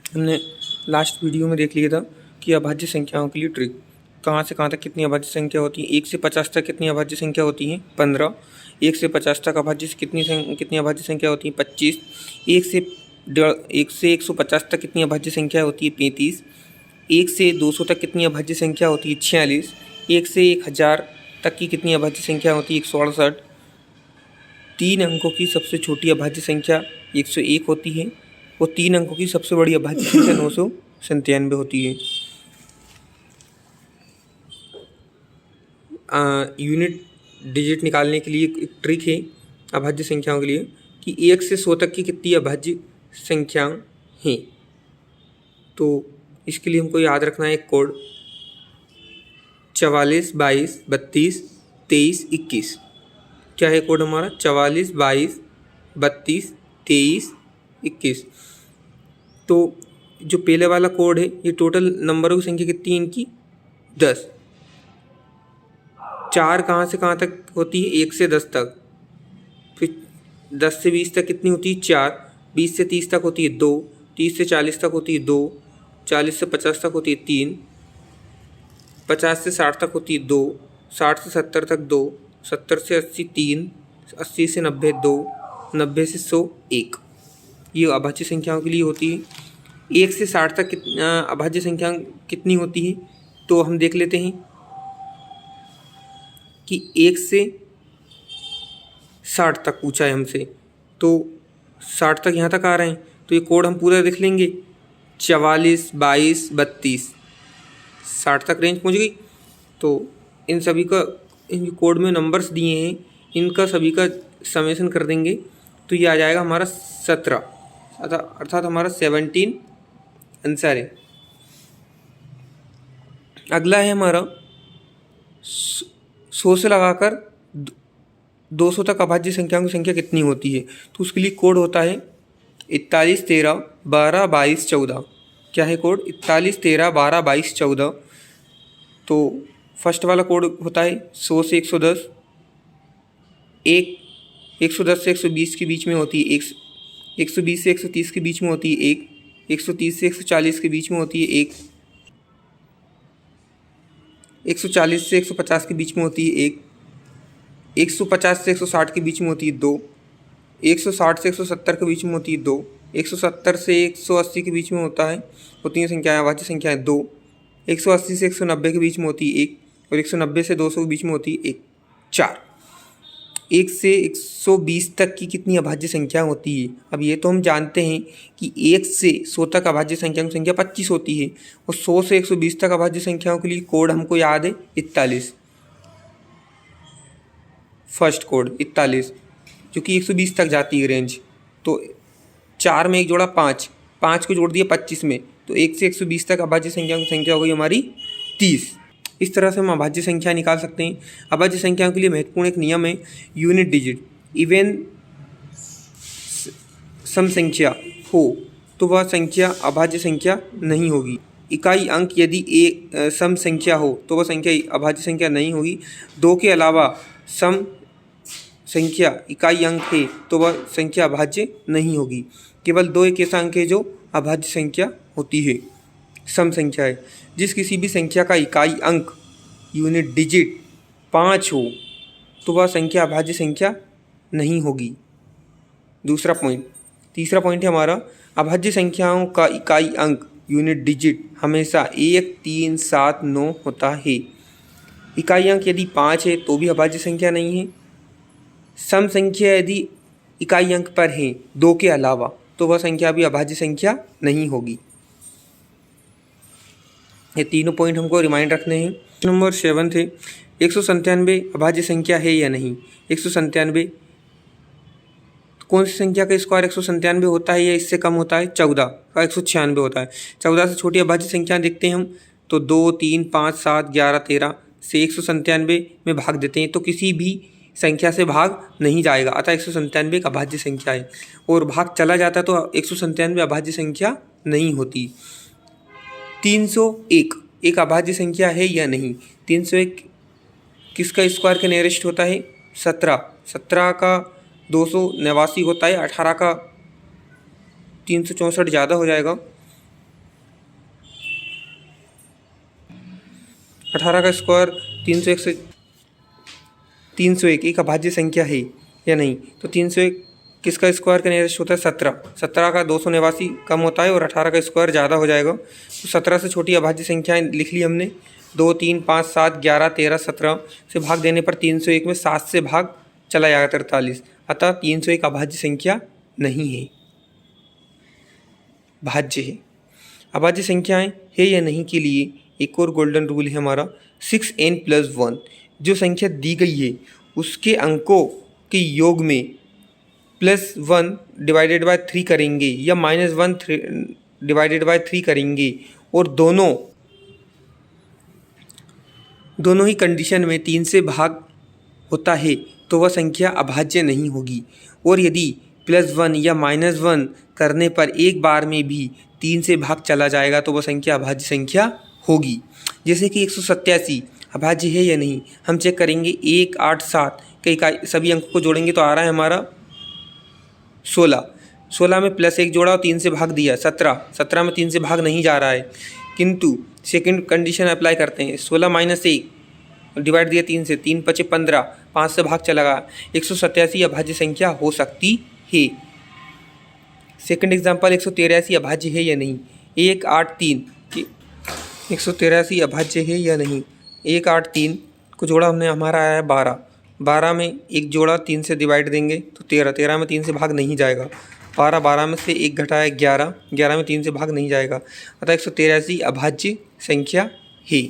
हमने last video में देख लिया था कि अभाज्य संख्याओं के लिए ट्रिक कहाँ से कहाँ तक कितनी अभाज्य संख्या होती है। 1 से 50 तक कितनी अभाज्य संख्या होती है 15। 1 से 50 तक अभाज्य कितनी अभाज्य संख्या होती है 25। 1 से 150 तक कितनी अभाज्य संख्या होती है 35। 1 से 200 तक कितनी अभाज्य संख्या होती है 46। 1 से 1000 तक की कितनी अभाज्य संख्या होती है 168। 3 अंकों की सबसे छोटी अभाज्य संख्या 101 होती है और 3 अंकों की सबसे बड़ी अभाज्य संख्या 997 होती है। यूनिट डिजिट निकालने के लिए एक ट्रिक है अभाज्य संख्याओं के लिए कि 1 से 100 तक की कितनी अभाज्य संख्या हैं। तो इसके लिए हमको याद रखना है एक कोड 44 22 32 23 21। क्या है कोड हमारा 44 22 32 23 21। तो जो पहले वाला कोड है ये टोटल नंबरों की संख्या कितनी है इनकी 10। 4 कहाँ से कहाँ तक होती है 1 से 10 तक। फिर 10 से 20 तक कितनी होती है 4। 20 से 30 तक होती है 2। 30 से 40 तक होती है 2। 40 से 50 तक होती है 3। 50 से 60 तक होती है 2। 60 से 70 तक 2। 70 से 80 3। 80 से 90 2। 90 से 100 1। ये अभाज्य संख्याओं के लिए होती है। 1 से 60 तक अभाज्य संख्या कितनी होती है तो हम देख लेते हैं कि 1 से 60 तक पूछा है हमसे तो 60 तक यहाँ तक आ रहे हैं तो ये कोड हम पूरा देख लेंगे 44 22 32। 60 तक रेंज पहुँच गई तो इन सभी का इन कोड में नंबर्स दिए हैं इनका सभी का समेशन कर देंगे तो ये आ जाएगा हमारा 17 अर्थात हमारा 17 आंसर है। अगला है हमारा 100 से लगाकर 200 तक अभाज्य संख्याओं की संख्या कितनी होती है तो उसके लिए कोड होता है 41 13 12 22 14। क्या है कोड 41 13 12 22 14। तो फर्स्ट वाला कोड होता है 100 से 110। 110 से 120 के बीच में होती है 120 से 130 के बीच में होती है 130 से 140 के बीच में होती है 140 से 150 के बीच में होती है 150 से 160 के बीच में होती है 2। 160 से 170 के बीच में होती है 2। 170 से 180 के बीच में होती है संख्याएं अभाज्य संख्याएं 2। 180 से 190 के बीच में होती है 1 और 190 से 200 के बीच में होती है 1 4। 1 से 120 तक की कितनी अभाज्य संख्या होती है। अब ये तो हम जानते हैं कि 1 से 100 तक अभाज्य संख्याओं की संख्या 25 होती है और 100 से 120 तक अभाज्य संख्याओं के लिए कोड हमको याद है 41। फर्स्ट कोड 41 जो कि 120 तक जाती है रेंज। तो 4 में 1 जोड़ा 5 5 को जोड़ दिया 25 में तो 1 से 120 तक अभाज्य संख्याओं की संख्या हो गई हमारी 30। इस तरह से हम अभाज्य संख्या निकाल सकते हैं। अभाज्य संख्याओं के लिए महत्वपूर्ण एक नियम है यूनिट डिजिट। इवन सम संख्या हो तो वह संख्या अभाज्य संख्या नहीं होगी। इकाई अंक यदि सम संख्या हो तो वह संख्या अभाज्य संख्या नहीं होगी। 2 के अलावा सम संख्या इकाई अंक है तो वह संख्या अभाज्य नहीं होगी। केवल 2 एक ऐसा अंक है जो अभाज्य संख्या होती है सम संख्या है। जिस किसी भी संख्या का इकाई अंक यूनिट डिजिट 5 हो तो वह संख्या अभाज्य संख्या नहीं होगी। दूसरा पॉइंट। तीसरा पॉइंट है हमारा अभाज्य संख्याओं का इकाई अंक यूनिट डिजिट हमेशा 1 3 7 9 होता है। इकाई अंक यदि 5 है तो भी अभाज्य संख्या नहीं है। सम संख्या यदि इकाई अंक पर है 2 के अलावा तो वह संख्या भी अभाज्य संख्या नहीं होगी। ये तीनों पॉइंट हमको रिमाइंड रखने हैं। नंबर 7 थे 197 अभाज्य संख्या है या नहीं। 197 कौन सी संख्या का स्क्वायर 197 होता है या इससे कम होता है 14 का 196 होता है। 14 से छोटी अभाज्य संख्या देखते हैं हम तो 2 3 5 7 11 13 से 197 में भाग देते हैं तो किसी भी संख्या से भाग नहीं जाएगा अतः 197 एक अभाज्य संख्या है और भाग चला जाता तो 197 अभाज्य संख्या नहीं होती। 301 एक अभाज्य संख्या है या नहीं। 301 किसका स्क्वायर के नियरेस्ट होता है 17। 17 का 289 होता है। 18 का 364 ज़्यादा हो जाएगा 18 का स्क्वायर 301 से 301 एक अभाज्य संख्या है या नहीं। तो 301 किसका स्क्वायर का नियरेस्ट होता है 17 का 289 कम होता है और 18 का स्क्वायर ज़्यादा हो जाएगा। तो 17 से छोटी अभाज्य संख्याएं लिख ली हमने, 2 3 5 7 11 13 17 से भाग देने पर 301 में 7 से भाग चला जाएगा 43, अतः 301 अभाज्य संख्या नहीं है, भाज्य है। अभाज्य संख्याएं है या नहीं के लिए एक और गोल्डन रूल है हमारा 6n+1। जो संख्या दी गई है उसके अंकों के योग में +1 डिवाइडेड बाय 3 करेंगे या -1 डिवाइडेड बाय 3 करेंगे और दोनों ही कंडीशन में 3 से भाग होता है तो वह संख्या अभाज्य नहीं होगी। और यदि +1 या -1 करने पर एक बार में भी 3 से भाग चला जाएगा तो वह संख्या अभाज्य संख्या होगी। जैसे कि 187 अभाज्य है या नहीं, हम चेक करेंगे 1 8 7 के सभी अंकों को जोड़ेंगे तो आ रहा है हमारा 16 में +1 जोड़ा और 3 से भाग दिया 17 में 3 से भाग नहीं जा रहा है, किंतु सेकंड कंडीशन अप्लाई करते हैं 16 - 1 डिवाइड दिया 3 से, 3 × 5 = 15, 5 से भाग चला गया, 187 अभाज्य संख्या हो सकती है। सेकंड एग्जाम्पल 183 अभाज्य है या नहीं, 1 8 3 183 अभाज्य है या नहीं, 1 8 3 को जोड़ा हमने, हमारा आया है 12 में 1 जोड़ा 3 से डिवाइड देंगे तो 13 में 3 से भाग नहीं जाएगा, 12 में से 1 घटाया 11 में 3 से भाग नहीं जाएगा, अतः 183 अभाज्य संख्या है।